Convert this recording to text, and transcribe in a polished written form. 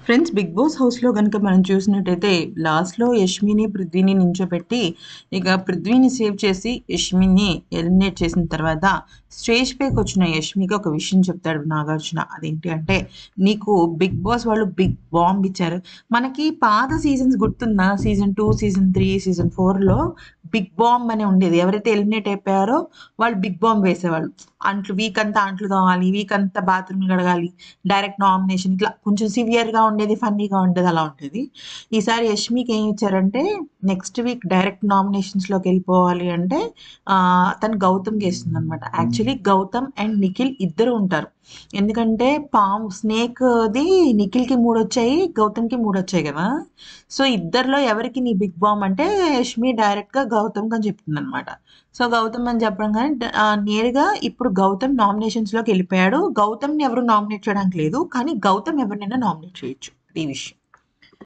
Friends 'big boss' హౌస్‌లో గనుక మనం చూసినట్టయితే లాస్ట్‌లో యష్మిని, పృథ్వీని నించోబెట్టి ఇక పృథ్వీని సేవ్ చేసి యష్మిని ఎలిమినేట్ చేసిన తర్వాత స్టేజ్ పైకొచ్చిన యష్మికి ఒక విషయం చెప్తాడు నాగార్జున. అదేంటి అంటే, "నీకు 'బిగ్ బాస్' వాళ్ళు బిగ్ బాంబ్ ఇచ్చారు." మనకి పాత సీజన్స్ గుర్తుందా? సీజన్ 2, సీజన్ 3, సీజన్ 4లో బిగ్ బాంబ్ అని ఉండేది. ఎవరైతే ఎలిమినేట్ అయిపోయారో వాళ్ళు బిగ్ బాంబ్ వేసేవాళ్ళు. వీకంతా అంట్లు తోమాలి, వీకంతా బాత్రూమ్‌లు కడగాలి, డైరెక్ట్ నామినేషన్ ఇట్లా కొంచెం సివియర్‌గా ఉండేది, ఫన్నీగా ఉండేది అలా ఉండేది. ఈసారి యష్మికి ఏమి ఇచ్చారంటే నెక్స్ట్ వీక్ డైరెక్ట్ నామినేషన్స్‌లోకెళ్ళిపోవాలి అంటే తను గౌతమ్‌కేస్తుందనమాట. యాక్చువల్లీ గౌతమ్ అండ్ నిఖిల్ ఇద్దరు ఉంటారు. ఎందుకంటే స్నేక్‌ది నిఖిల్‌కి 3 వచ్చాయి. గౌతమ్‌కి 3 వచ్చాయి గదా! సో, ఇద్దరిలో ఎవరికి నీ బిగ్ బాంబ్ అంటే యష్మి డైరెక్ట్‌గా గౌతమ్‌కి అని చెప్తుందనమాట. సో, గౌతమ్ అని చెప్పంగానే నేరుగా ఇప్పుడు గౌతమ్ నామినేషన్స్‌లోకెళ్ళిపోయాడు. గౌతమ్‌ని ఎవరు నామినేట్ చేయడానికి లేదు. కానీ గౌతమ్ ఎవరినైనా నామినేట్ చేయొచ్చు. అది విషయం.